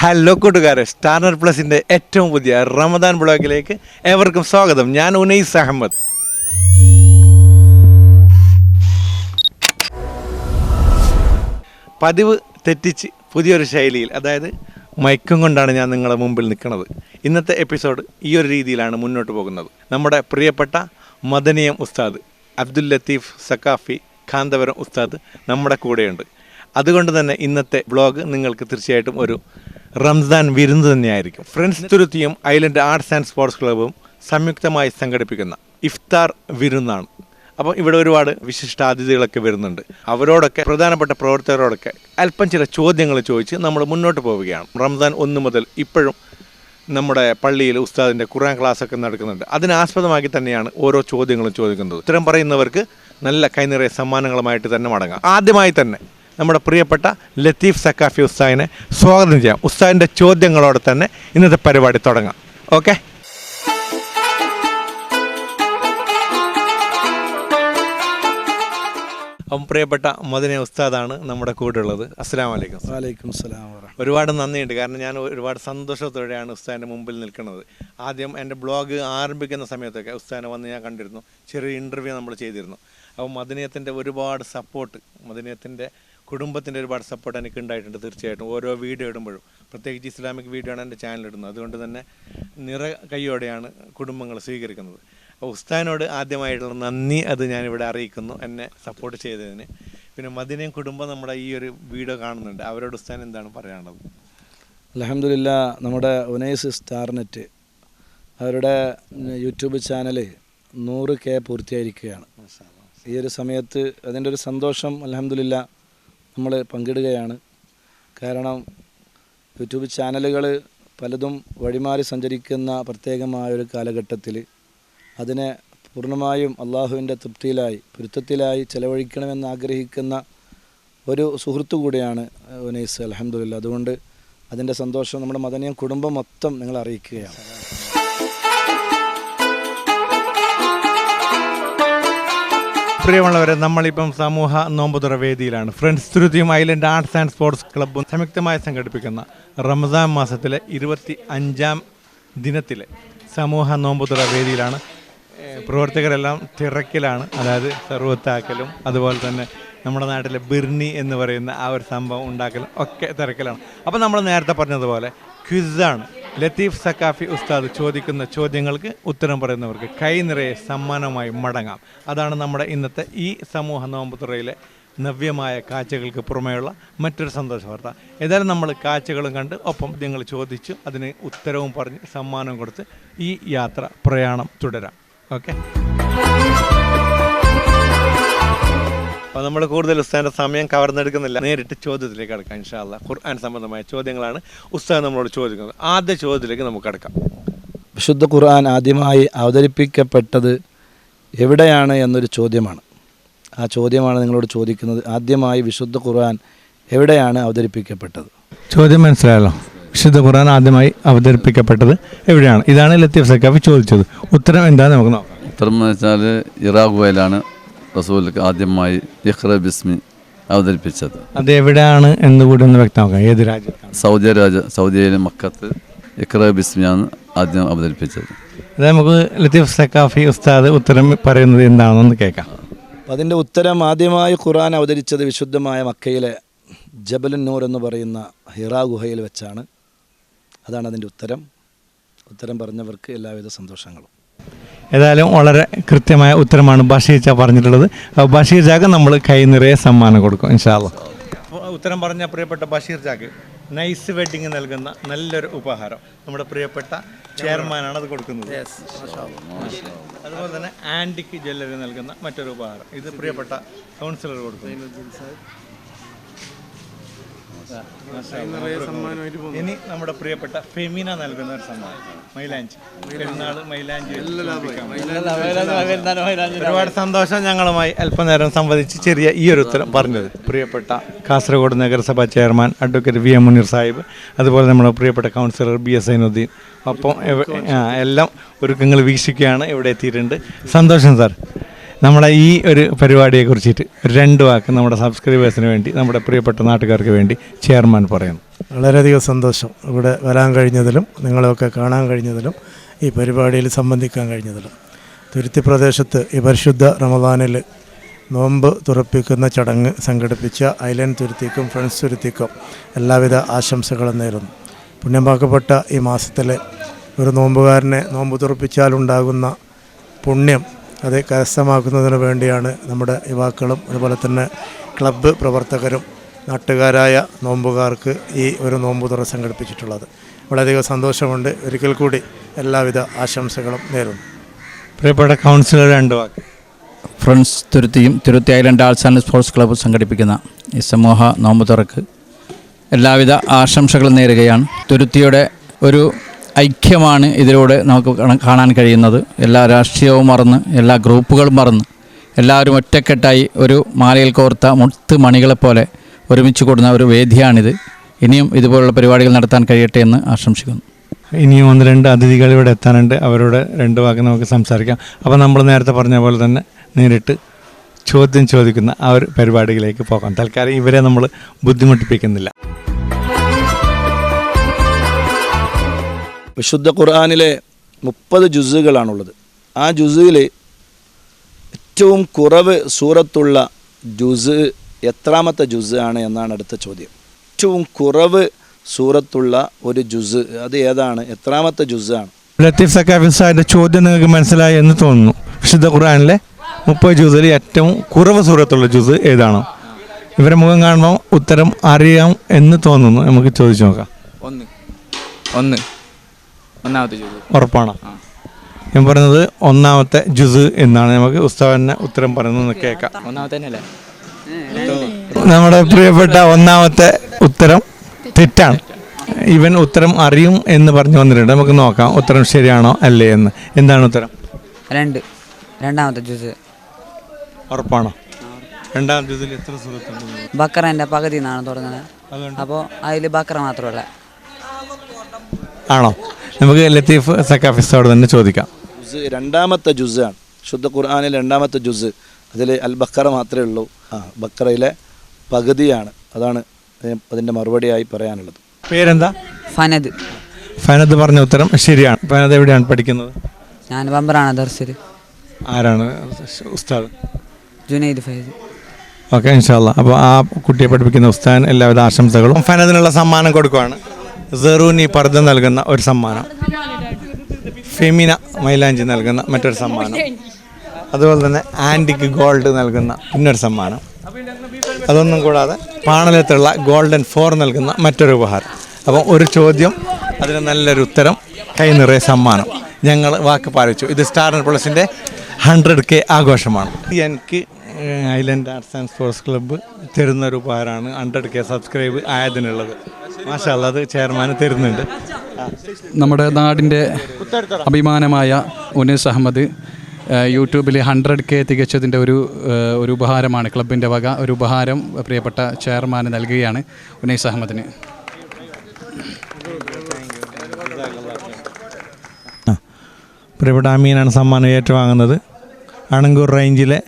Hello കൂട്ടുകാരെ, സ്റ്റാർനർ പ്ലസിൻ്റെ ഏറ്റവും പുതിയ റമദാൻ ബ്ലോഗിലേക്ക് ഏവർക്കും സ്വാഗതം. ഞാൻ ഉനൈസ് അഹമ്മദ്. പതിവ് തെറ്റിച്ച് പുതിയൊരു ശൈലിയിൽ, അതായത് മൈക്കും കൊണ്ടാണ് ഞാൻ നിങ്ങളുടെ മുമ്പിൽ നിൽക്കുന്നത്. ഇന്നത്തെ എപ്പിസോഡ് ഈ ഒരു രീതിയിലാണ് മുന്നോട്ട് പോകുന്നത്. നമ്മുടെ പ്രിയപ്പെട്ട മദനിയം ഉസ്താദ് അബ്ദുൽ ലത്തീഫ് സക്കാഫി കാന്തപുരം ഉസ്താദ് നമ്മുടെ കൂടെയുണ്ട്. അതുകൊണ്ട് തന്നെ ഇന്നത്തെ വ്ളോഗ് നിങ്ങൾക്ക് തീർച്ചയായിട്ടും ഒരു റംസാൻ വിരുന്ന് തന്നെയായിരിക്കും. ഫ്രണ്ട്സ് തുരുത്തിയും ഐലൻഡ് ആർട്സ് ആൻഡ് സ്പോർട്സ് ക്ലബ്ബും സംയുക്തമായി സംഘടിപ്പിക്കുന്ന ഇഫ്താർ വിരുന്നാണ്. അപ്പം ഇവിടെ ഒരുപാട് വിശിഷ്ടാതിഥികളൊക്കെ വരുന്നുണ്ട്. അവരോടൊക്കെ, പ്രധാനപ്പെട്ട പ്രവർത്തകരോടൊക്കെ അല്പം ചില ചോദ്യങ്ങൾ ചോദിച്ച് നമ്മൾ മുന്നോട്ട് പോവുകയാണ്. റംസാൻ 1 മുതൽ ഇപ്പോഴും നമ്മുടെ പള്ളിയിൽ ഉസ്താദിൻ്റെ ഖുർആൻ ക്ലാസ്സൊക്കെ നടക്കുന്നുണ്ട്. അതിനാസ്പദമാക്കി തന്നെയാണ് ഓരോ ചോദ്യങ്ങളും ചോദിക്കുന്നത്. ഉത്തരം പറയുന്നവർക്ക് നല്ല കൈനിറയ സമ്മാനങ്ങളുമായിട്ട് തന്നെ മടങ്ങാം. ആദ്യമായി തന്നെ നമ്മുടെ പ്രിയപ്പെട്ട ലത്തീഫ് സക്കാഫി ഉസ്താദിനെ സ്വാഗതം ചെയ്യാം. ഉസ്താദിൻ്റെ ചോദ്യങ്ങളോടെ തന്നെ ഇന്നത്തെ പരിപാടി തുടങ്ങാം. ഓക്കെ. അപ്പം പ്രിയപ്പെട്ട മദനി ഉസ്താദാണ് നമ്മുടെ കൂടെ ഉള്ളത്. അസ്സലാമു അലൈക്കും. വലൈക്കും സലാം. ഒരുപാട് നന്ദിയുണ്ട്. കാരണം ഞാൻ ഒരുപാട് സന്തോഷത്തോടെയാണ് ഉസ്താദിൻ്റെ മുമ്പിൽ നിൽക്കുന്നത്. ആദ്യം എൻ്റെ ബ്ലോഗ് ആരംഭിക്കുന്ന സമയത്തൊക്കെ ഉസ്താദിനെ വന്ന് ഞാൻ കണ്ടിരുന്നു. ചെറിയ ഇൻ്റർവ്യൂ നമ്മൾ ചെയ്തിരുന്നു. അപ്പോൾ മദനിയത്തിൻ്റെ ഒരുപാട് സപ്പോർട്ട്, മദനിയത്തിൻ്റെ കുടുംബത്തിൻ്റെ ഒരുപാട് സപ്പോർട്ട് എനിക്ക് ഉണ്ടായിട്ടുണ്ട്. തീർച്ചയായിട്ടും ഓരോ വീഡിയോ ഇടുമ്പോഴും, പ്രത്യേകിച്ച് ഇസ്ലാമിക് വീഡിയോ ആണ് എൻ്റെ ചാനലിടുന്നത്. അതുകൊണ്ട് തന്നെ കൈയോടെയാണ് കുടുംബങ്ങൾ സ്വീകരിക്കുന്നത്. അപ്പോൾ ഉസ്താദിനോട് ആദ്യമായിട്ടുള്ള നന്ദി അത് ഞാനിവിടെ അറിയിക്കുന്നു, എന്നെ സപ്പോർട്ട് ചെയ്തതിന്. പിന്നെ മദനിയം കുടുംബം നമ്മുടെ ഈ ഒരു വീഡിയോ കാണുന്നുണ്ട്. അവരോട് ഉസ്താദ് എന്താണ് പറയാനുള്ളത്? അൽഹംദുലില്ലാ, നമ്മുടെ ഉനൈസ് സ്റ്റാർനെറ്റ് അവരുടെ യൂട്യൂബ് ചാനൽ 100K പൂർത്തിയായിരിക്കുകയാണ്. ഈ ഒരു സമയത്ത് അതിൻ്റെ ഒരു സന്തോഷം അൽഹംദുലില്ലാ നമ്മൾ പങ്കിടുകയാണ്. കാരണം യൂട്യൂബ് ചാനലുകൾ പലതും വഴിമാറി സഞ്ചരിക്കുന്ന പ്രത്യേകമായൊരു കാലഘട്ടത്തിൽ അതിനെ പൂർണ്ണമായും അള്ളാഹുവിൻ്റെ തൃപ്തിയിലായി, പൊരുത്തത്തിലായി ചെലവഴിക്കണമെന്ന് ആഗ്രഹിക്കുന്ന ഒരു സുഹൃത്തു കൂടിയാണ് ഉനൈസ്. അൽഹംദുലില്ലാ, അതുകൊണ്ട് അതിൻ്റെ സന്തോഷം നമ്മുടെ മദനിയം കുടുംബം മൊത്തം നിങ്ങൾ അറിയിക്കുകയാണ്. പ്രിയമുള്ളവരെ, നമ്മളിപ്പം സമൂഹ നോമ്പുതുറ വേദിയിലാണ്. ഫ്രണ്ട്സ് തുരുത്തിയും ഐലൻഡ് ആർട്സ് ആൻഡ് സ്പോർട്സ് ക്ലബ്ബും സംയുക്തമായി സംഘടിപ്പിക്കുന്ന റമദാൻ മാസത്തിലെ 25ാം ദിനത്തിലെ സമൂഹ നോമ്പുതുറ വേദിയിലാണ്. പ്രവർത്തകരെല്ലാം തിരക്കിലാണ്. അതായത് സർവത്താക്കലും അതുപോലെ തന്നെ നമ്മുടെ നാട്ടിലെ ബിർണി എന്ന് പറയുന്ന ആ ഒരു സംഭവം ഉണ്ടാക്കലും ഒക്കെ തിരക്കിലാണ്. അപ്പോൾ നമ്മൾ നേരത്തെ പറഞ്ഞതുപോലെ ക്വിസാണ്. ലത്തീഫ് സക്കാഫി ഉസ്താദ് ചോദിക്കുന്ന ചോദ്യങ്ങൾക്ക് ഉത്തരം പറയുന്നവർക്ക് കൈ നിറയെ സമ്മാനമായി മടങ്ങാം. അതാണ് നമ്മുടെ ഇന്നത്തെ ഈ സമൂഹ നോമ്പുതുറയിലെ നവ്യമായ കാഴ്ചകൾക്ക് പുറമെയുള്ള മറ്റൊരു സന്തോഷ വാർത്ത. ഏതായാലും നമ്മൾ കാഴ്ചകളും കണ്ട് ഒപ്പം നിങ്ങൾ ചോദിച്ചു അതിന് ഉത്തരവും പറഞ്ഞ് സമ്മാനം കൊടുത്ത് ഈ യാത്ര പ്രയാണം തുടരാം. ഓക്കെ. അപ്പോൾ നമ്മൾ കൂടുതൽ ഉസ്താദിൻ്റെ സമയം കവർന്നെടുക്കുന്നില്ല, നേരിട്ട് ചോദ്യത്തിലേക്ക് കടക്കാം. ഇൻഷാ അല്ലാഹ് ഖുർആൻ സംബന്ധമായ ചോദ്യങ്ങളാണ് ഉസ്താദ് നമ്മളോട് ചോദിക്കുന്നത്. ആദ്യ ചോദ്യത്തിലേക്ക് നമുക്ക് കടക്കാം. വിശുദ്ധ ഖുർആൻ ആദ്യമായി അവതരിപ്പിക്കപ്പെട്ടത് എവിടെയാണ് എന്നൊരു ചോദ്യമാണ്. ആ ചോദ്യമാണ് നിങ്ങളോട് ചോദിക്കുന്നത്. ആദ്യമായി വിശുദ്ധ ഖുർആൻ എവിടെയാണ് അവതരിപ്പിക്കപ്പെട്ടത്? ചോദ്യം മനസ്സിലായല്ലോ. വിശുദ്ധ ഖുർആൻ ആദ്യമായി അവതരിപ്പിക്കപ്പെട്ടത് എവിടെയാണ്? ഇതാണ് ലത്തീഫ് സക്കാഫി ചോദിച്ചത്. ഉത്തരം എന്താണെന്ന് നമുക്ക് നോക്കാം. ഉത്തരം എന്ന് വെച്ചാൽ ഇറാഖ് വയിലാണ് റസൂലുള്ളാഹി ആദ്യമായി ഇഖ്റ ബിസ്മി അവതരിപ്പിച്ചത്. അത് എവിടെയാണ് എന്നുകൂടി ഒന്ന് വ്യക്തമാക്കാം. ഏത് രാജ്യത്താണ്? സൗദിയിലെ മക്കത്ത് ഇഖ്റ ബിസ്മിയാണ് ആദ്യം അവതരിപ്പിച്ചത്. അത് നമുക്ക് ലത്തീഫ് സക്കാഫി ഉസ്താദ് ഉത്തരം പറയുന്നത് എന്താണെന്ന് കേൾക്കാം. അതിൻ്റെ ഉത്തരം, ആദ്യമായി ഖുർആൻ അവതരിച്ചത് വിശുദ്ധമായ മക്കയിലെ ജബലുൻ നൂർ എന്ന് പറയുന്ന ഹിറാ ഗുഹയിൽ വെച്ചാണ്. അതാണ് അതിൻ്റെ ഉത്തരം. ഉത്തരം പറഞ്ഞവർക്ക് എല്ലാവിധ സന്തോഷങ്ങളും. ഏതായാലും വളരെ കൃത്യമായ ഉത്തരമാണ് ബഷീർ ചാ പറഞ്ഞിട്ടുള്ളത്. ബഷീർ ചാക്ക് നമ്മൾ കൈ നിറയെ സമ്മാനം കൊടുക്കും ഇൻഷാ അല്ലാഹ്. ഉത്തരം പറഞ്ഞ പ്രിയപ്പെട്ട ബഷീർ ചാക്ക് നൈസ് വെഡിങ് നൽകുന്ന നല്ലൊരു ഉപഹാരം നമ്മുടെ പ്രിയപ്പെട്ട ചെയർമാനാണ് അത് കൊടുക്കുന്നത്. അതുപോലെ തന്നെ ആൻറ്റിക് ജ്വല്ലറി നൽകുന്ന മറ്റൊരു ഉപഹാരം ഇത് പ്രിയപ്പെട്ട കൗൺസിലർ കൊടുക്കുന്നു. ഇനി നമ്മുടെ പ്രിയപ്പെട്ട ഫെമിന നൽകുന്ന ഒരു സമ്മാനം മൈലാഞ്ചി. പെരുന്നാൾ മൈലാഞ്ചി. ഒരുപാട് സന്തോഷം ഞങ്ങളുമായി അല്പനേരം സംവദിച്ച് ചെറിയ ഈ ഒരു ഉത്തരം പറഞ്ഞത് പ്രിയപ്പെട്ട കാസർഗോഡ് നഗരസഭാ chairman advocate V M Muneer സാഹിബ്, അതുപോലെ നമ്മുടെ പ്രിയപ്പെട്ട കൗൺസിലർ ബി എസ് സൈനുദ്ദീൻ. അപ്പം എല്ലാം ഒരുക്കങ്ങൾ വീക്ഷിക്കുകയാണ്. ഇവിടെ എത്തിയിട്ടുണ്ട്. സന്തോഷം സാർ. നമ്മുടെ ഈ ഒരു പരിപാടിയെ കുറിച്ചിട്ട് 2 വാക്ക് നമ്മുടെ സബ്സ്ക്രൈബേഴ്സിന് വേണ്ടി, നമ്മുടെ പ്രിയപ്പെട്ട നാട്ടുകാർക്ക് വേണ്ടി ചെയർമാൻ പറയുന്നു. വളരെയധികം സന്തോഷം ഇവിടെ വരാൻ കഴിഞ്ഞതിലും നിങ്ങളെയൊക്കെ കാണാൻ കഴിഞ്ഞതിലും ഈ പരിപാടിയിൽ സംബന്ധിക്കാൻ കഴിഞ്ഞതിലും. തുരുത്തി പ്രദേശത്ത് ഈ പരിശുദ്ധ റമദാനിൽ നോമ്പ് തുറപ്പിക്കുന്ന ചടങ്ങ് സംഘടിപ്പിച്ച ഐലൻഡ് തുരുത്തിക്കും ഫ്രണ്ട്സ് തുരുത്തിക്കും എല്ലാവിധ ആശംസകളും നേരുന്നു. പുണ്യമാക്കപ്പെട്ട ഈ മാസത്തിൽ ഒരു നോമ്പുകാരനെ നോമ്പ് തുറപ്പിച്ചാലുണ്ടാകുന്ന പുണ്യം അത് കരസ്ഥമാക്കുന്നതിന് വേണ്ടിയാണ് നമ്മുടെ യുവാക്കളും അതുപോലെ തന്നെ ക്ലബ്ബ് പ്രവർത്തകരും നാട്ടുകാരായ നോമ്പുകാർക്ക് ഈ ഒരു നോമ്പ് തുറ സംഘടിപ്പിച്ചിട്ടുള്ളത്. വളരെയധികം സന്തോഷമുണ്ട്. ഒരിക്കൽ കൂടി എല്ലാവിധ ആശംസകളും നേരുന്നു. പ്രിയപ്പെട്ട കൗൺസിലർ 2 വാക്ക്. ഫ്രണ്ട്സ് തുരുത്തിയും Thuruthi Island Arts and Sports Club സംഘടിപ്പിക്കുന്ന ഈ സമൂഹ നോമ്പ് തുറക്ക് എല്ലാവിധ ആശംസകളും നേരുകയാണ്. തുരുത്തിയുടെ ഒരു ഐക്യമാണ് ഇതിലൂടെ നമുക്ക് കാണാൻ കഴിയുന്നത്. എല്ലാ രാഷ്ട്രീയവും മറന്ന്, എല്ലാ ഗ്രൂപ്പുകളും മറന്ന് എല്ലാവരും ഒറ്റക്കെട്ടായി ഒരു മാലയിൽ കോർത്ത മുത്ത് മണികളെപ്പോലെ ഒരുമിച്ച് കൂടുന്ന ഒരു വേദിയാണിത്. ഇനിയും ഇതുപോലുള്ള പരിപാടികൾ നടത്താൻ കഴിയട്ടെ എന്ന് ആശംസിക്കുന്നു. ഇനിയും 1-2 അതിഥികൾ ഇവിടെ എത്താനുണ്ട്. അവരോട് 2 വാക്ക് നമുക്ക് സംസാരിക്കാം. അപ്പോൾ നമ്മൾ നേരത്തെ പറഞ്ഞ പോലെ തന്നെ നേരിട്ട് ചോദ്യം ചോദിക്കുന്ന ആ ഒരു പരിപാടിയിലേക്ക് പോകാം. തൽക്കാലം ഇവരെ നമ്മൾ ബുദ്ധിമുട്ടിപ്പിക്കുന്നില്ല. വിശുദ്ധ ഖുർആനിലെ 30 ജുസുകളാണുള്ളത്. ആ ജുസിൽ ഏറ്റവും കുറവ് സൂറത്തുള്ള ജുസ് എത്രാമത്തെ ജുസ് ആണ് എന്നാണ് അടുത്ത ചോദ്യം. ഏറ്റവും കുറവ് സൂറത്തുള്ള ഒരു ജുസ് അത് ഏതാണ്? എത്രാമത്തെ ജുസ് ആണ്? ലത്തീഫ് സക്കാഫി സാഹിൻ്റെ ചോദ്യം നിങ്ങൾക്ക് മനസ്സിലായി എന്ന് തോന്നുന്നു. വിശുദ്ധ ഖുർആനിലെ 30 ജുസിൽ ഏറ്റവും കുറവ് സൂറത്തുള്ള ജുസ് ഏതാണോ? ഇവരെ മുഖം കാണുമ്പോൾ ഉത്തരം അറിയാം എന്ന് തോന്നുന്നു. നമുക്ക് ചോദിച്ചു നോക്കാം. ഒന്നാമത്തെ ജുസ്. ഉറപ്പാണോ? ഞാൻ പറയുന്നത് 1-ാമത്തെ ജുസ് എന്നാണ്. നമുക്ക് ഉസ്താദിനെ ഉത്തരം പറയുന്നത് കേൾക്കാം. ഒന്നാമത്തെ തന്നെയല്ലേ? നമ്മുടെ പ്രിയപ്പെട്ട 1-ാമത്തെ ഉത്തരം തെറ്റാണ്. ഇവൻ ഉത്തരം അറിയും എന്ന് പറഞ്ഞു വന്നിട്ടുണ്ട്. നമുക്ക് നോക്കാം ഉത്തരം ശരിയാണോ അല്ലേ എന്ന്. എന്താണ് ഉത്തരം? 2-ാമത്തെ ജുസ്. ഉറപ്പാണോ? 2-ാം ജുസിൽ എത്ര സൂറത്തുണ്ട്? ബക്കറേൻ്റെ പകുതി എന്നാണ് തുടങ്ങുന്നത്. അപ്പോൾ അതിൽ ബക്കറ മാത്രമല്ല. ആണോ? നമുക്ക് ലത്തീഫ് സക്കാഫിസോട് തന്നെ ചോദിക്കാം. ജുസ് 2-ാമത്തെ ജുസാണ്. ശുദ്ധ ഖുർആനിൽ 2-ാമത്തെ ജുസ്. അതിൽ അൽ ബക്കറ മാത്രമേ ഉള്ളൂ. ബക്കറയിലെ പകുതിയാണ്. അതാണ് അതിൻ്റെ മറുപടിയായി പറയാനുള്ളത്. പേരെന്താ? ഫനദ്. ഫനദ് പറഞ്ഞ ഉത്തരം ശരിയാണ്. ഫനദ് എവിടെയാണ് പഠിക്കുന്നത്? ഞാൻ ബമ്പറാണ് ദർസിൽ. ആരാണ് ഉസ്താദ്? ജുനൈദ് ഫൈസ്. ഓക്കെ, ഇൻഷാ അല്ലാ. അപ്പോൾ ആ കുട്ടിയെ പഠിപ്പിക്കുന്ന ഉസ്താദിന് എല്ലാവിധ ആശംസകളും. ഫനദിനുള്ള സമ്മാനം കൊടുക്കുകയാണ്. സെറൂനി പർദ്ദ നൽകുന്ന ഒരു സമ്മാനം, ഫെമിന മൈലാഞ്ചി നൽകുന്ന മറ്റൊരു സമ്മാനം, അതുപോലെ തന്നെ ആൻറ്റിക്ക് ഗോൾഡ് നൽകുന്ന പിന്നൊരു സമ്മാനം, അതൊന്നും കൂടാതെ പാണലത്തുള്ള ഗോൾഡൻ 4 നൽകുന്ന മറ്റൊരു ഉപഹാരം. അപ്പം ഒരു ചോദ്യം, അതിന് നല്ലൊരു ഉത്തരം, കൈ നിറയെ സമ്മാനം. ഞങ്ങൾ വാക്ക് പാലിച്ചു. ഇത് സ്റ്റാർ പ്ലസിൻ്റെ 100K ആഘോഷമാണ്. എനിക്ക് island Arts and Sports club തരുന്നൊരു ഉപഹാരമാണ് 100K സബ്സ്ക്രൈബ് ആയതിനുള്ളത്. മാഷാ അല്ലാ, അത് ചെയർമാൻ തരുന്നുണ്ട്. നമ്മുടെ നാടിൻ്റെ അഭിമാനമായ ഉനൈസ് അഹമ്മദ് യൂട്യൂബിൽ 100K തികച്ചതിൻ്റെ ഒരു ഉപഹാരമാണ് ക്ലബിൻ്റെ വക. ഒരു ഉപഹാരം പ്രിയപ്പെട്ട ചെയർമാൻ നൽകുകയാണ് ഉനൈസ് അഹമ്മദിന്. പ്രിയപ്പെട്ട അമീനാണ് സമ്മാനം ഏറ്റുവാങ്ങുന്നത്. അണങ്കൂർ റേഞ്ചിലെ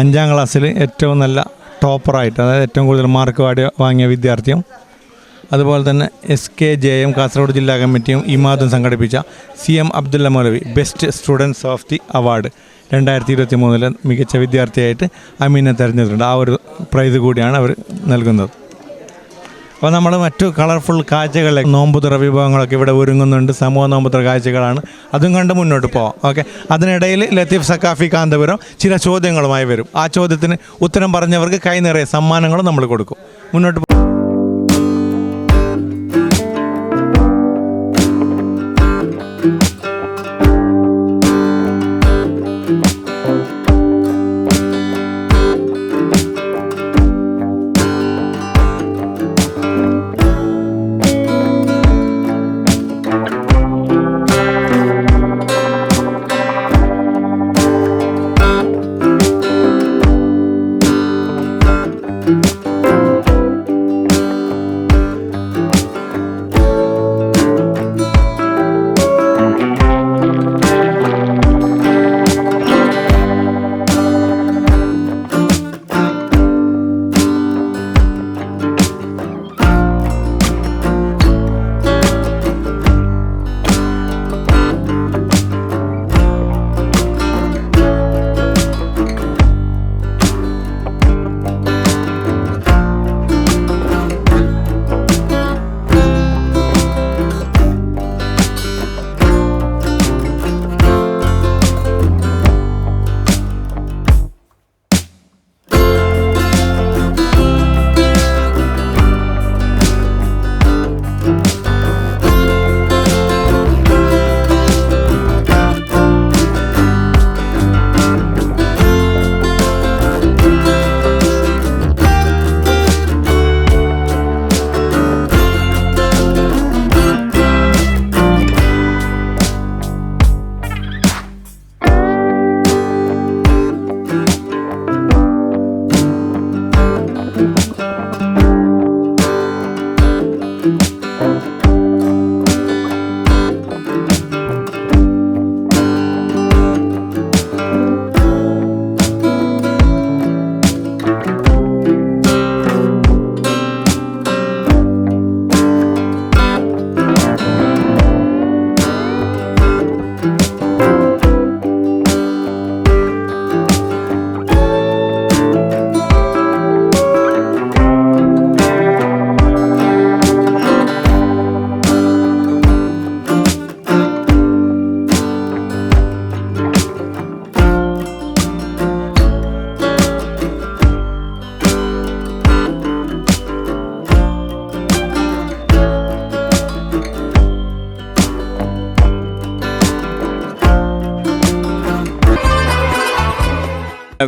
5-ാം ക്ലാസ്സിൽ ഏറ്റവും നല്ല ടോപ്പറായിട്ട്, അതായത് ഏറ്റവും കൂടുതൽ മാർക്ക് വാങ്ങിയ വിദ്യാർത്ഥിയും, അതുപോലെ തന്നെ SKJM കാസർഗോഡ് ജില്ലാ കമ്മിറ്റിയും ഇമാദും സംഘടിപ്പിച്ച CM Abdulla Maulavi best students of the award 2023 മികച്ച വിദ്യാർത്ഥിയായിട്ട് അമീനെ തിരഞ്ഞെടുത്തിട്ടുണ്ട്. ആ ഒരു പ്രൈസ് കൂടിയാണ് അവർ നൽകുന്നത്. അപ്പോൾ നമ്മൾ മറ്റു കളർഫുൾ കാഴ്ചകളിലേക്ക് നോമ്പുതുറ വിഭവങ്ങളൊക്കെ ഇവിടെ ഒരുങ്ങുന്നുണ്ട്. സമൂഹ നോമ്പുതുറ കാഴ്ചകളാണ്. അതും കണ്ട് മുന്നോട്ട് പോവാം. ഓക്കെ, അതിനിടയിൽ ലത്തീഫ് സക്കാഫി കാന്തപുരം ചില ചോദ്യങ്ങളുമായി വരും. ആ ചോദ്യത്തിന് ഉത്തരം പറഞ്ഞവർക്ക് കൈ നിറയെ സമ്മാനങ്ങളും നമ്മൾ കൊടുക്കും. മുന്നോട്ട്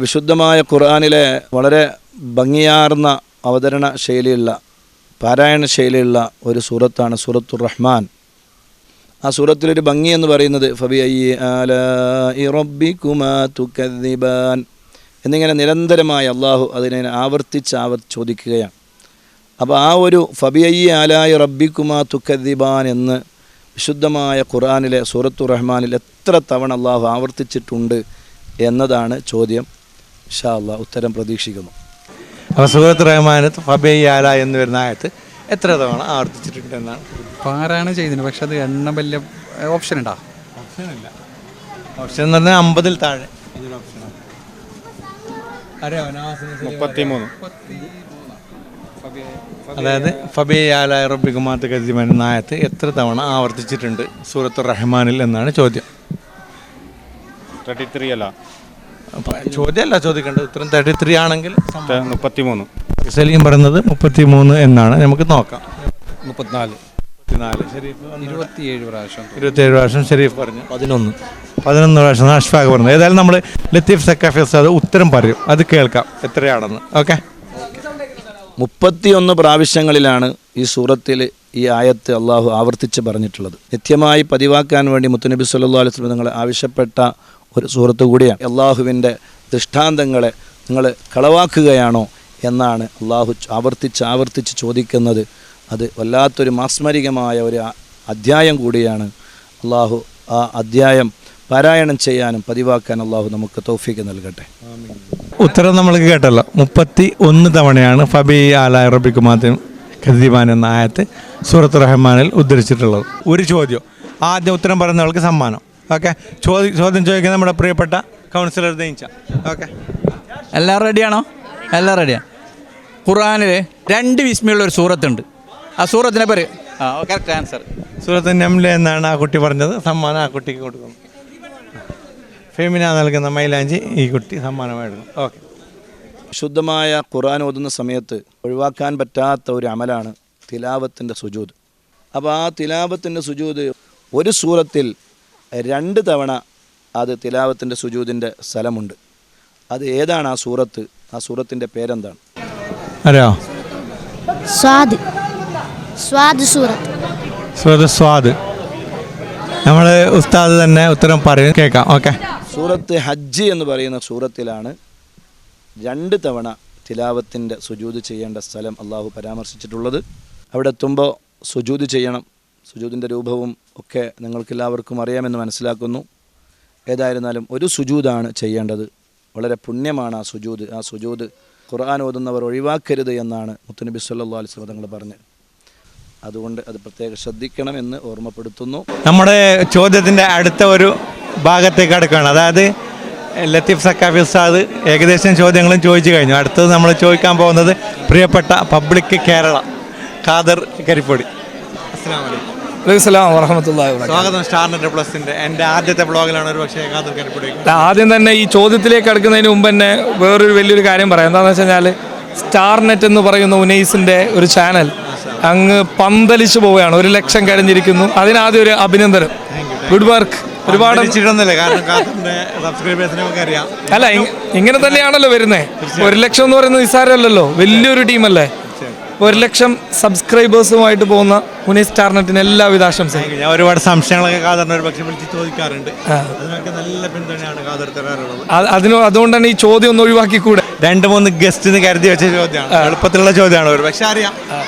വിശുദ്ധമായ ഖുർആനിലെ വളരെ ഭംഗിയാർന്ന അവതരണ ശൈലിയുള്ള പാരായണ ശൈലിയുള്ള ഒരു സൂറത്താണ് സൂറത്തുർ റഹ്മാൻ. ആ സൂറത്തിലൊരു ഭംഗി എന്ന് പറയുന്നത് ഫബിഅയ്യി ആലാഇ റബ്ബികുമാ തുകദ്ദിബാൻ എന്നിങ്ങനെ നിരന്തരമായി അള്ളാഹു അതിനെ ആവർത്തിച്ച് ചോദിക്കുകയാണ്. അപ്പോൾ ആ ഒരു ഫബിഅയ്യി ആലാഇ റബ്ബികുമാ തുകദ്ദിബാൻ എന്ന് വിശുദ്ധമായ ഖുർആനിലെ സൂറത്തുർ റഹ്മാനിൽ എത്ര തവണ അള്ളാഹു ആവർത്തിച്ചിട്ടുണ്ട് എന്നതാണ് ചോദ്യം. ഇൻഷാ അല്ലാഹ് ഉത്തരം പ്രതീക്ഷിക്കുന്നു. അപ്പോൾ സൂറത്തുർ റഹ്മാനത്ത് ഫബിഅയ്യി ആലാ എന്ന് വരുന്ന ആയത്ത് എത്ര തവണ ആവർത്തിച്ചിട്ടുണ്ടെന്നാണ് പാരായണം ചെയ്തിന്. പക്ഷെ അത് എണ്ണം വലിയ ഓപ്ഷൻ ഉണ്ടോ? ഓപ്ഷനില്ല. ഓപ്ഷൻ എന്ന് പറഞ്ഞാൽ 50-ൽ താഴെ അതൊരു ഓപ്ഷനാണ്. അറിയാമോ? 33. അതായത് ഫബിഅയ്യി ആലാഇ റബ്ബികുമാ തുകദ്ദിബാൻ എന്ന ആയത്ത് എത്ര തവണ ആവർത്തിച്ചിട്ടുണ്ട് സൂറത്തുർ റഹ്മാനിൽ എന്നാണ് ചോദ്യം. 33 അല്ല, ചോദ്യമല്ല ചോദിക്കേണ്ടത്. ഉത്തരം 33 ആണെങ്കിൽ 33. സലീം പറയുന്നത് 33 എന്നാണ്. നമുക്ക് നോക്കാം. 34. ഷരീഫ് 27 പ്രാവശ്യം. 27 പ്രാവശ്യം ഷരീഫ് പറഞ്ഞു. 11 പ്രാവശ്യം അഷ്ഫാഖ് പറഞ്ഞു. ഏതായാലും നമ്മൾ ലത്തീഫ് സക്കാഫി ഉസ്താദ് ഉത്തരം പറയും, അത് കേൾക്കാം എത്രയാണെന്ന്. ഓക്കെ, 31 പ്രാവശ്യങ്ങളിലാണ് ഈ സൂറത്തിൽ ഈ ആയത്ത് അള്ളാഹു ആവർത്തിച്ച് പറഞ്ഞിട്ടുള്ളത്. നിത്യമായി പതിവാക്കാൻ വേണ്ടി മുത്തുനബി സല്ലല്ലാഹു അലൈഹി വസല്ലം നിങ്ങൾ ആവശ്യപ്പെട്ട ഒരു സൂറത്ത് കൂടിയാണ്. അള്ളാഹുവിൻ്റെ ദൃഷ്ടാന്തങ്ങളെ നിങ്ങൾ കളവാക്കുകയാണോ എന്നാണ് അള്ളാഹു ആവർത്തിച്ച് ചോദിക്കുന്നത്. അത് വല്ലാത്തൊരു മാസ്മരികമായ ഒരു അധ്യായം കൂടിയാണ്. അള്ളാഹു ആ അധ്യായം പാരായണം ചെയ്യാനും പതിവാക്കാൻ അള്ളാഹു നമുക്ക് തൗഫീഖ് നൽകട്ടെ. ഉത്തരം നമ്മൾ കേട്ടല്ലോ. 31 തവണയാണ് ഫബിഅയ്യി ആലാഇ റബ്ബികുമാ തുകദ്ദിബാൻ എന്ന ആയത്ത് സൂറത്തുർ റഹ്മാനിൽ ഉദ്ധരിച്ചിട്ടുള്ളത്. ഒരു ചോദ്യം, ആദ്യം ഉത്തരം പറയുന്നവർക്ക് സമ്മാനം. ഓക്കെ, ചോദ്യം ചോദിക്കുന്ന നമ്മുടെ പ്രിയപ്പെട്ട കൗൺസിലർ ദൈൻച. ഓക്കെ, എല്ലാം റെഡിയാണോ? എല്ലാം റെഡിയാണ്. ഖുർആനിൽ 2 വിസ്മയുള്ള ഒരു സൂറത്തുണ്ട്. ആ സൂറത്തിനെ പേര് കറക്റ്റ് ആൻസർ സൂറത്ത് നംല എന്നാണ് ആ കുട്ടി പറഞ്ഞത്. സമ്മാനം ആ കുട്ടിക്ക് കൊടുക്കുന്നു. ഫെമിന നൽകുന്ന മൈലാഞ്ചി ഈ കുട്ടി സമ്മാനമായിരുന്നു. ഓക്കെ, ശുദ്ധമായ ഖുർആൻ ഓതുന്ന സമയത്ത് ഒഴിവാക്കാൻ പറ്റാത്ത ഒരു അമലാണ് തിലാവത്തിൻ്റെ സുജൂദ്. അപ്പോൾ ആ തിലാവത്തിൻ്റെ സുജൂദ് ഒരു സൂറത്തിൽ 2 തവണ അത് തിലാവത്തിൻ്റെ സുജൂദിൻ്റെ സ്ഥലമുണ്ട്. അത് ഏതാണ് ആ സൂറത്ത്? ആ സൂറത്തിൻ്റെ പേരെന്താണ്? അറിയോ? സ്വാദ് സൂറത്ത്. സൂറത്ത് സ്വാദ്. നമ്മൾ ഉസ്താദ് തന്നെ ഉത്തരം പറയും, കേൾക്കാം. ഓക്കെ, സൂറത്ത് ഹജ്ജ് എന്ന് പറയുന്ന സൂറത്തിലാണ് 2 തവണ തിലാവത്തിൻ്റെ സുജൂദ് ചെയ്യേണ്ട സ്ഥലം അള്ളാഹു പരാമർശിച്ചിട്ടുള്ളത്. അവിടെ എത്തുമ്പോൾ സുജൂദ് ചെയ്യണം. സുജൂദിൻ്റെ രൂപവും ഒക്കെ നിങ്ങൾക്കെല്ലാവർക്കും അറിയാമെന്ന് മനസ്സിലാക്കുന്നു. ഏതായിരുന്നാലും ഒരു സുജൂദാണ് ചെയ്യേണ്ടത്. വളരെ പുണ്യമാണ് ആ സുജൂദ്. ആ സുജൂദ് ഖുർആൻ ഓതുന്നവർ ഒഴിവാക്കരുത് എന്നാണ് മുത്തുനബി സല്ലല്ലാഹു അലൈഹി വസല്ലം തങ്ങൾ പറഞ്ഞത്. അതുകൊണ്ട് അത് പ്രത്യേകം ശ്രദ്ധിക്കണമെന്ന് ഓർമ്മപ്പെടുത്തുന്നു. നമ്മുടെ ചോദ്യത്തിൻ്റെ അടുത്ത ഒരു ഭാഗത്തേക്ക് അടുക്കുകയാണ്. അതായത് ലത്തീഫ് സക്കാഫി ഉസ്താദ് ഏകദേശം ചോദ്യങ്ങളും ചോദിച്ചു കഴിഞ്ഞു. അടുത്തത് നമ്മൾ ചോദിക്കാൻ പോകുന്നത് പ്രിയപ്പെട്ട പബ്ലിക് കേരള ഖാദർ കരിപ്പൊടി. അസ്സലാമു അലൈക്കും. സ്വാഗതം സ്റ്റാർനെറ്റ് പ്ലസിന്റെ. എൻ്റെ ആദ്യത്തെ ബ്ലോഗിലാണ് ഒരു പക്ഷേ ഖാദർ കരിപ്പൊടി. ആദ്യം തന്നെ ഈ ചോദ്യത്തിലേക്ക് അടുക്കുന്നതിന് മുമ്പ് തന്നെ വേറൊരു വലിയൊരു കാര്യം പറയാം. എന്താണെന്ന് വെച്ച് കഴിഞ്ഞാൽ സ്റ്റാർനെറ്റ് എന്ന് പറയുന്ന ഉനൈസിൻ്റെ ഒരു ചാനൽ അങ്ങ് പന്തലിച്ചു പോവുകയാണ്. 1 ലക്ഷം കഴിഞ്ഞിരിക്കുന്നു. അതിനാദ്യം ഒരു അഭിനന്ദനം. Good work. ഒരുപാട് അല്ല, ഇങ്ങനെ തന്നെയാണല്ലോ വരുന്നത്. 1 ലക്ഷം എന്ന് പറയുന്നത് നിസ്സാരമല്ലല്ലോ, വലിയൊരു ടീമല്ലേ. 1 ലക്ഷം സബ്സ്ക്രൈബേഴ്സുമായിട്ട് പോകുന്ന ഉനൈസ് സ്റ്റാർനെറ്റിന് എല്ലാവിധ ആശംസയും. ഞാൻ ഒരുപാട് സംശയങ്ങളൊക്കെ ഖാദറിനെ ഒരു പക്ഷേ വിളിച്ച് ചോദിക്കാറുണ്ട്. അതിനൊക്കെ നല്ല പിന്തുണയാണ് ഖാദർ തരാറുള്ളത്. അതുകൊണ്ട് തന്നെ ഈ ചോദ്യം ഒന്ന് ഒഴിവാക്കിക്കൂടെ. 2-3 ഗസ്റ്റിന് കരുതി വെച്ച ചോദ്യമാണ്. എളുപ്പത്തിലുള്ള ചോദ്യമാണ്. ഒരു പക്ഷെ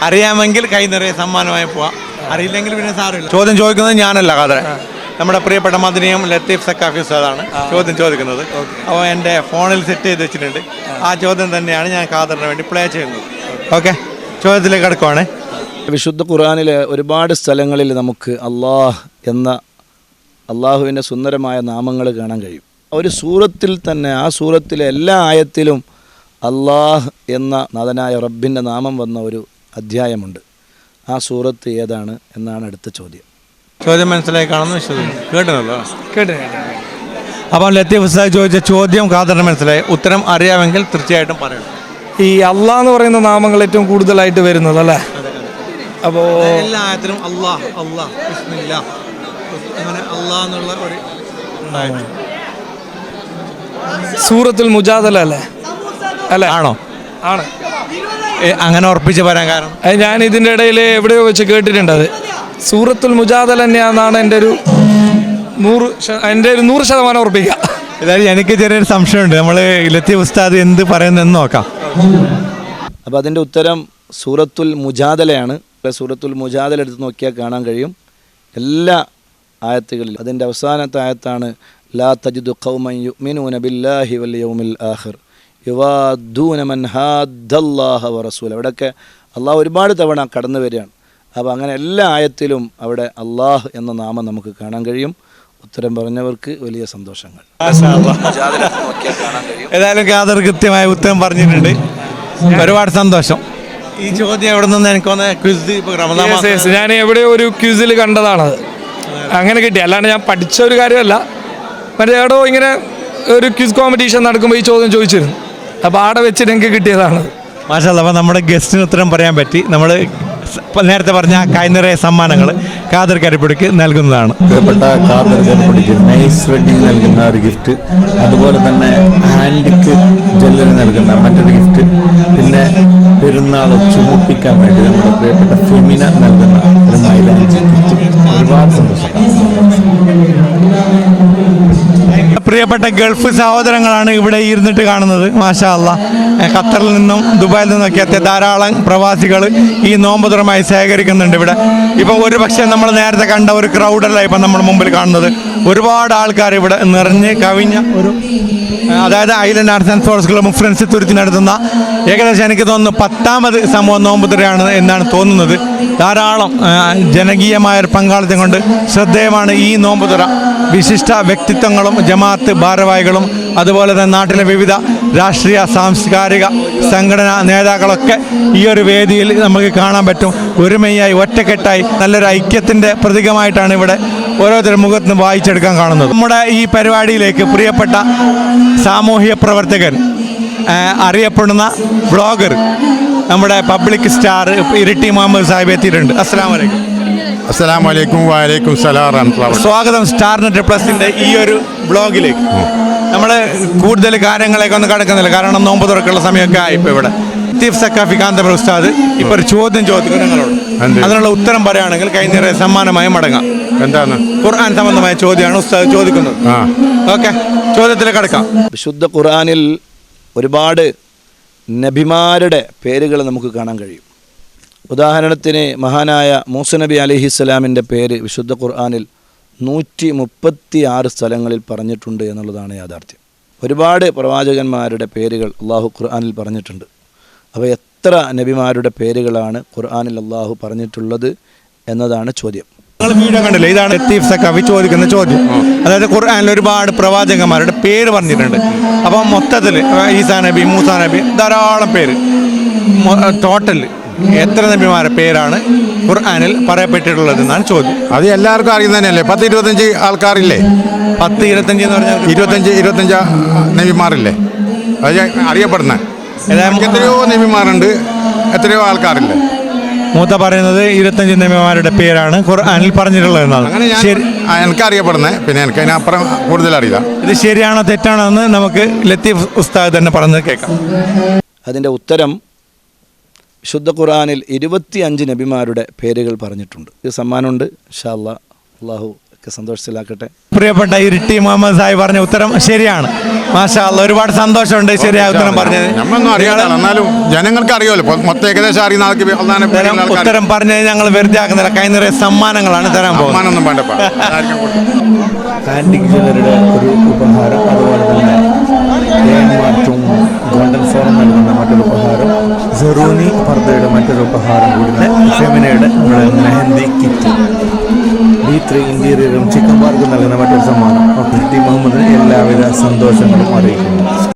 അറിയാമെങ്കിൽ കൈ നിറയെ സമ്മാനമായി പോവാം. അറിയില്ലെങ്കിൽ പിന്നെ സാരമില്ല. ചോദ്യം ചോദിക്കുന്നത് ഞാനല്ല ഖാദറെ, നമ്മുടെ പ്രിയപ്പെട്ട മദനിയും ലത്തീഫ് സക്കാഫി ഉസ്താദാണ് ചോദ്യം ചോദിക്കുന്നത്. അപ്പോൾ എൻ്റെ ഫോണിൽ സെറ്റ് ചെയ്ത് വെച്ചിട്ടുണ്ട്. ആ ചോദ്യം തന്നെയാണ് ഞാൻ ഖാദറിന് വേണ്ടി പ്ലേ ചെയ്യുന്നത്. ഓക്കെ, ചോദ്യത്തിലേക്ക് അടുക്കുവാണ്. വിശുദ്ധ ഖുർആനിലെ ഒരുപാട് സ്ഥലങ്ങളിൽ നമുക്ക് അള്ളാഹ് എന്ന അള്ളാഹുവിൻ്റെ സുന്ദരമായ നാമങ്ങൾ കാണാൻ കഴിയും. ഒരു സൂറത്തിൽ തന്നെ ആ സൂറത്തിലെ എല്ലാ ആയത്തിലും അള്ളാഹ് എന്ന നാഥനായ റബ്ബിൻ്റെ നാമം വന്ന ഒരു അധ്യായമുണ്ട്. ആ സൂറത്ത് ഏതാണ് എന്നാണ് അടുത്ത ചോദ്യം. ചോദ്യം മനസ്സിലായി കാണുന്നു കേട്ടല്ലോ. അപ്പം ലത്തീഫ് ഉസ്താദ് ചോദിച്ച ചോദ്യം ഖാദറിന് മനസ്സിലായി. ഉത്തരം അറിയാമെങ്കിൽ തീർച്ചയായിട്ടും പറയണം. ഈ അള്ളാഹ് എന്ന് പറയുന്ന നാമങ്ങൾ ഏറ്റവും കൂടുതലായിട്ട് വരുന്നത് അല്ലേ? അപ്പോൾ എല്ലാ ആയത്തിലും അള്ളാഹ് അള്ളാഹ് ബിസ്മില്ലാഹ് അങ്ങനെ അള്ളാഹ് എന്നുള്ള ഒരു സൂറത്തുൽ മുജാദല അല്ലേ? അല്ലേ? ആണോ? ആണ്. അങ്ങനെ ഉറപ്പിച്ച് പറയാൻ കാരണം അത് ഞാൻ ഇതിൻ്റെ ഇടയിൽ എവിടെയോ വെച്ച് കേട്ടിട്ടുണ്ട്. അത് സൂറത്തുൽ മുജാദല തന്നെയാണെന്നാണ് എൻ്റെ ഒരു 100% ഉറപ്പിക്കുക. ഏതായാലും എനിക്ക് ചെറിയൊരു സംശയമുണ്ട്. നമ്മൾ ലത്തീഫ് ഉസ്താദ് എന്ത് പറയുന്നതെന്ന് നോക്കാം. അപ്പോൾ അതിൻ്റെ ഉത്തരം സൂറത്തുൽ മുജാദലയാണ്. സൂറത്തുൽ മുജാദല എടുത്ത് നോക്കിയാൽ കാണാൻ കഴിയും എല്ലാ ആയത്തുകളിലും അതിൻ്റെ അവസാനത്തെ ആയത്താണ് ലാ തജിദു ഖൗമൻ യുഅ്മിനൂന ബില്ലാഹി വൽ യൗമിൽ ആഖിർ യുവാദ്ദൂന മൻ ഹാദ്ദല്ലാഹ വറസൂല. അവിടെയൊക്കെ അള്ളാഹ് ഒരുപാട് തവണ കടന്നു വരികയാണ്. അപ്പോൾ അങ്ങനെ എല്ലാ ആയത്തിലും അവിടെ അള്ളാഹ് എന്ന നാമം നമുക്ക് കാണാൻ കഴിയും. ഉത്തരം പറഞ്ഞവർക്ക് വലിയ സന്തോഷങ്ങൾ. ഏതായാലും ഖാദർ കൃത്യമായ ഉത്തരം പറഞ്ഞിട്ടുണ്ട്. ഒരുപാട് സന്തോഷം. ഈ ചോദ്യം എവിടെ നിന്ന് എനിക്ക് തോന്നുന്നത് ഞാൻ എവിടെയോ ഒരു ക്വിസിൽ കണ്ടതാണത്. അങ്ങനെ കിട്ടി. അല്ലാണ്ട് ഞാൻ പഠിച്ച ഒരു കാര്യമല്ല. മറ്റേ എവിടെയോ ഇങ്ങനെ ഒരു ക്വിസ് കോമ്പറ്റീഷൻ നടക്കുമ്പോൾ ഈ ചോദ്യം ചോദിച്ചിരുന്നു. അപ്പോൾ ആടെ വെച്ചിട്ട് എനിക്ക് കിട്ടിയതാണ്. മാഷാ അല്ലാഹ്. അപ്പോൾ നമ്മുടെ ഗസ്റ്റിന് ഉത്തരം പറയാൻ പറ്റി. നമ്മൾ നേരത്തെ പറഞ്ഞ കൈനിറയ സമ്മാനങ്ങൾ ഖാദർ കരിപ്പടിക്ക് നൽകുന്നതാണ്. പ്രിയപ്പെട്ട ഖാദർ കരിപ്പടിക്ക് നൈസ് വെഡിങ് നൽകുന്ന ഒരു ഗിഫ്റ്റ്, അതുപോലെ തന്നെ ഹാൻഡിക്ക് ജ്വല്ലറി നൽകുന്ന മറ്റൊരു ഗിഫ്റ്റ്, പിന്നെ പെരുന്നാൾ ചുമപ്പിക്കാൻ വേണ്ടി നമ്മുടെ പ്രിയപ്പെട്ട ഫെമിന നൽകുന്ന ഒരു മൈലാഞ്ചി ഗിഫ്റ്റ്. ഒരുപാട് സന്തോഷം. പ്രിയപ്പെട്ട ഗൾഫ് സഹോദരങ്ങളാണ് ഇവിടെ ഇരുന്നിട്ട് കാണുന്നത്. മാഷാ അല്ലാഹ്. ഖത്തറിൽ നിന്നും ദുബായിൽ നിന്നൊക്കെ എത്തിയ ധാരാളം പ്രവാസികൾ ഈ നോമ്പ് തുറമായി ശേഖരിക്കുന്നുണ്ട് ഇവിടെ. ഇപ്പം ഒരു പക്ഷേ നമ്മൾ നേരത്തെ കണ്ട ഒരു ക്രൗഡല്ല ഇപ്പം നമ്മുടെ മുമ്പിൽ കാണുന്നത്. ഒരുപാട് ആൾക്കാർ ഇവിടെ നിറഞ്ഞ് കവിഞ്ഞ ഒരു, അതായത് Island Arts and Sports Club Friends Thuruthi നടത്തുന്ന ഏകദേശം എനിക്ക് തോന്നുന്നു 10ാമത് സമൂഹ നോമ്പ് തുറയാണ് എന്നാണ് തോന്നുന്നത്. ധാരാളം ജനകീയമായൊരു പങ്കാളിത്തം കൊണ്ട് ശ്രദ്ധേയമാണ് ഈ നോമ്പ് തുറ. വിശിഷ്ട വ്യക്തിത്വങ്ങളും ജമാഅത്ത് ഭാരവാഹികളും അതുപോലെ തന്നെ നാട്ടിലെ വിവിധ രാഷ്ട്രീയ സാംസ്കാരിക സംഘടനാ നേതാക്കളൊക്കെ ഈ ഒരു വേദിയിൽ നമുക്ക് കാണാൻ പറ്റും. ഒരുമയായി ഒറ്റക്കെട്ടായി നല്ലൊരു ഐക്യത്തിൻ്റെ പ്രതീകമായിട്ടാണ് ഇവിടെ ഓരോരുത്തരുടെ മുഖത്ത് നിന്ന് വായിച്ചെടുക്കാൻ കാണുന്നത്. നമ്മുടെ ഈ പരിപാടിയിലേക്ക് പ്രിയപ്പെട്ട സാമൂഹ്യ പ്രവർത്തകൻ, അറിയപ്പെടുന്ന ബ്ലോഗർ, നമ്മുടെ പബ്ലിക് സ്റ്റാർ ഇരിട്ടി മുഹമ്മദ് സാഹിബ് എത്തിയിട്ടുണ്ട്. അസ്സലാമു അലൈക്കും. അസ്സലാമു അലൈക്കും. വഅലൈക്കും സലാം. സ്വാഗതം സ്റ്റാർ നെറ്റ് പ്ലസിൻ്റെ ഈ ഒരു ബ്ലോഗിലേക്ക്. നമ്മൾ കൂടുതൽ കാര്യങ്ങളൊക്കെ ഒന്നും കടക്കുന്നില്ല, കാരണം നോമ്പ് തുറക്കുള്ള സമയമൊക്കെ ആയി. ഇപ്പോൾ ഇവിടെ ലത്തീഫ് സക്കാഫി കാന്തപുരം ഉസ്താദ് ഇപ്പോൾ ഒരു ചോദ്യം ചോദിക്കും നിങ്ങളോട്. അതിനുള്ള ഉത്തരം പറയുകയാണെങ്കിൽ കൈനിറയ സമ്മാനമായി മടങ്ങാം. എന്താണ്? ഖുർആൻ സംബന്ധമായ ചോദ്യമാണ് ഉസ്താദ് ചോദിക്കുന്നത്. ഓക്കെ, ചോദ്യത്തിലേക്ക് കടക്കാം. വിശുദ്ധ ഖുർആനിൽ ഒരുപാട് നബിമാരുടെ പേരുകൾ നമുക്ക് കാണാൻ കഴിയും. ഉദാഹരണത്തിന് മഹാനായ മൂസ നബി അലൈഹിസ്സലാമിൻ്റെ പേര് വിശുദ്ധ ഖുർആനിൽ 136 സ്ഥലങ്ങളിൽ പറഞ്ഞിട്ടുണ്ട് എന്നുള്ളതാണ് യാഥാർത്ഥ്യം. ഒരുപാട് പ്രവാചകന്മാരുടെ പേരുകൾ അള്ളാഹു ഖുർആനിൽ പറഞ്ഞിട്ടുണ്ട്. അപ്പോൾ എത്ര നബിമാരുടെ പേരുകളാണ് ഖുർആനിൽ അള്ളാഹു പറഞ്ഞിട്ടുള്ളത് എന്നതാണ് ചോദ്യം. നിങ്ങൾ വീഡിയോ കണ്ടില്ലേ? ഇതാണ് ലത്തീഫ് സക്കാഫി ചോദിക്കുന്ന ചോദ്യം. അതായത് ഖുർആനിൽ ഒരുപാട് പ്രവാചകന്മാരുടെ പേര് പറഞ്ഞിട്ടുണ്ട്. അപ്പം മൊത്തത്തിൽ ഈസാ നബി, മൂസാ നബി, ധാരാളം പേര്. ടോട്ടൽ എത്ര നബിമാരുടെ പേരാണ് ഖുർആനിൽ പറയപ്പെട്ടിട്ടുള്ളത് എന്നാണ് ചോദ്യം. അത് എല്ലാവർക്കും അറിയുന്നത് തന്നെയല്ലേ? 10-25 ആൾക്കാരില്ലേ? 10-25 എന്ന് പറഞ്ഞാൽ 25 നബിമാരില്ലേ? അത് അറിയപ്പെടുന്ന എത്രയോ നബിമാരുണ്ട്, എത്രയോ ആൾക്കാരില്ലേ? മൂത്ത പറയുന്നത് 25 നബിമാരുടെ പേരാണ് ഖുർആനിൽ പറഞ്ഞിട്ടുള്ളത് എന്നാണ്. ശരി, എനിക്കറിയപ്പെടുന്നത്. പിന്നെ എനിക്ക് അതിനപ്പുറം കൂടുതൽ അറിയില്ല. ഇത് ശരിയാണോ തെറ്റാണോ എന്ന് നമുക്ക് ലത്തീഫ് ഉസ്താദ് തന്നെ പറഞ്ഞത് കേൾക്കാം. അതിൻ്റെ ഉത്തരം വിശുദ്ധ ഖുർആനിൽ 25 നബിമാരുടെ പേരുകൾ പറഞ്ഞിട്ടുണ്ട്. ഇത് സമ്മാനമുണ്ട്. ഇൻഷാ അല്ലാഹ്, അള്ളാഹു ഒക്കെ സന്തോഷത്തിലാക്കട്ടെ. പ്രിയപ്പെട്ട ഇരിട്ടി മുഹമ്മദ് സാഹിബ് പറഞ്ഞ ഉത്തരം ശരിയാണ്. മാഷാ അല്ലാഹ്, ഒരുപാട് സന്തോഷമുണ്ട് ശരിയായ ഉത്തരം പറഞ്ഞത്. നമ്മളൊന്നും അറിയാതെ എന്നാലും ജനങ്ങൾക്ക് അറിയുമല്ലോ. മൊത്തം ഏകദേശം അറിയുന്ന ആൾക്ക് ഉത്തരം പറഞ്ഞത് ഞങ്ങൾ വെറുതെ ആക്കുന്നില്ല. കൈനിറയ സമ്മാനങ്ങളാണ് തരാൻ പോകുന്നത്. സമ്മാനമൊന്നും വേണ്ടപ്പാ. ആൻറ്റിക് ജ്വല്ലറിയുടെ ഒരു ഉപഹാരം, അതുപോലെ തന്നെ മാർട്ടും ഗോൾഡൻ ഫോറം നൽകുന്ന മറ്റൊരു ഉപഹാരം, സെറൂനി പർദ്ദയുടെ മറ്റൊരു ഉപഹാരം കൂടി, ഫെമിനയുടെ മെഹന്തി കിറ്റ്, B3 ഇന്റീരിയറും ചിക്കൻ പാർക്കും നൽകുന്ന മറ്റൊരു സമ്മാനം. ടി മുഹമ്മദിന് എല്ലാവിധ സന്തോഷങ്ങളും അറിയിക്കുന്നു.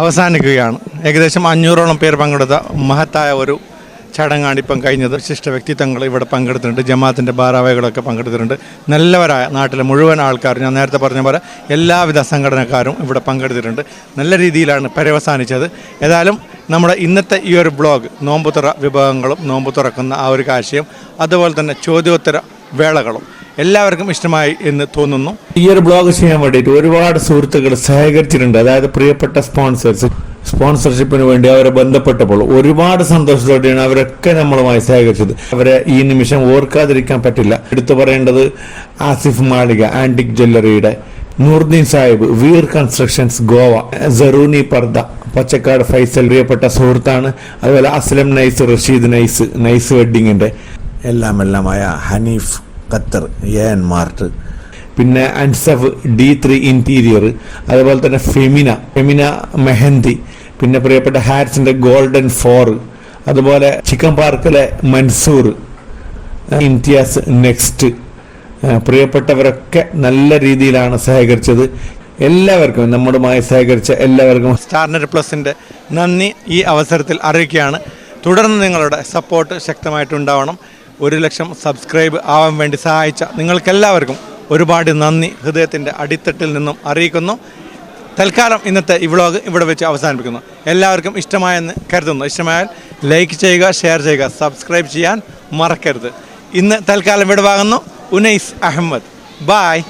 അവസാനിക്കുകയാണ്. ഏകദേശം 500ഓളം പേർ പങ്കെടുത്ത മഹത്തായ ഒരു ചടങ്ങാണ് ഇപ്പം കഴിഞ്ഞത്. വിശിഷ്ട വ്യക്തിത്വങ്ങൾ ഇവിടെ പങ്കെടുത്തിട്ടുണ്ട്. ജമാഅത്തിൻ്റെ ഭാരവാഹികളൊക്കെ പങ്കെടുത്തിട്ടുണ്ട്. നല്ലവരായ നാട്ടിലെ മുഴുവൻ ആൾക്കാരും, ഞാൻ നേരത്തെ പറഞ്ഞ പോലെ എല്ലാവിധ സംഘടനക്കാരും ഇവിടെ പങ്കെടുത്തിട്ടുണ്ട്. നല്ല രീതിയിലാണ് പര്യവസാനിച്ചത്. ഏതായാലും നമ്മുടെ ഇന്നത്തെ ഈ ഒരു ബ്ലോഗ് നോമ്പുതുറ വിഭവങ്ങളും നോമ്പ് തുറക്കുന്ന ആ ഒരു കാഴ്ചയും അതുപോലെ തന്നെ ചോദ്യോത്തര വേളകളും എല്ലാവർക്കും ഇഷ്ടമായി എന്ന് തോന്നുന്നു. ഈ ഒരു ബ്ലോഗ് ചെയ്യാൻ വേണ്ടിയിട്ട് ഒരുപാട് സുഹൃത്തുക്കൾ സഹകരിച്ചിട്ടുണ്ട്. അതായത് പ്രിയപ്പെട്ട സ്പോൺസർഷിപ്പിന് വേണ്ടി അവരെ ബന്ധപ്പെട്ടപ്പോൾ ഒരുപാട് സന്തോഷത്തോടെയാണ് അവരൊക്കെ നമ്മളുമായി സഹകരിച്ചത്. അവരെ ഈ നിമിഷം ഓർക്കാതിരിക്കാൻ പറ്റില്ല. എടുത്തു പറയേണ്ടത് ആസിഫ് മാളിക ആന്റിക് ജ്വല്ലറിയുടെ, നൂർദീൻ സാഹിബ്, വീർ കൺസ്ട്രക്ഷൻസ് ഗോവ, സറൂനി പർദ, പച്ചക്കാട് ഫൈസൽ പ്രിയപ്പെട്ട സുഹൃത്താണ്. അതുപോലെ അസ്ലം നൈസ്, റഷീദ് നൈസ് വെഡ്ഡിങ്ങിൻ്റെ എല്ലാമായ ഹനീഫ് ഖത്തർ, എൻ മാർട്ട്, പിന്നെ അൻസഫ് D3 ഇന്റീരിയർ, അതുപോലെ തന്നെ ഫെമിന മെഹന്തി, പിന്നെ പ്രിയപ്പെട്ട ഹാറ്റ്സിൻ്റെ ഗോൾഡൻ 4, അതുപോലെ ചിക്കൻ പാർക്കിലെ മൻസൂർ, ഇംതിയാസ് നെക്സ്റ്റ്, പ്രിയപ്പെട്ടവരൊക്കെ നല്ല രീതിയിലാണ് സഹകരിച്ചത്. എല്ലാവർക്കും നമ്മുടെമായി സഹകരിച്ച എല്ലാവർക്കും സ്റ്റാർനെറ്റ് പ്ലസിൻ്റെ നന്ദി ഈ അവസരത്തിൽ അറിയിക്കുകയാണ്. തുടർന്ന് നിങ്ങളുടെ സപ്പോർട്ട് ശക്തമായിട്ടുണ്ടാവണം. 1 ലക്ഷം സബ്സ്ക്രൈബ് ആവാൻ വേണ്ടി സഹായിച്ച നിങ്ങൾക്കെല്ലാവർക്കും ഒരുപാട് നന്ദി ഹൃദയത്തിൻ്റെ അടിത്തട്ടിൽ നിന്നും അറിയിക്കുന്നു. തൽക്കാലം ഇന്നത്തെ ഈ വ്ളോഗ് ഇവിടെ വെച്ച് അവസാനിപ്പിക്കുന്നു. എല്ലാവർക്കും ഇഷ്ടമായെന്ന് കരുതുന്നു. ഇഷ്ടമായാൽ ലൈക്ക് ചെയ്യുക, ഷെയർ ചെയ്യുക, സബ്സ്ക്രൈബ് ചെയ്യാൻ മറക്കരുത്. ഇന്ന് തൽക്കാലം വിടവാങ്ങുന്നു. ഉനൈസ് അഹമ്മദ്. ബായ്.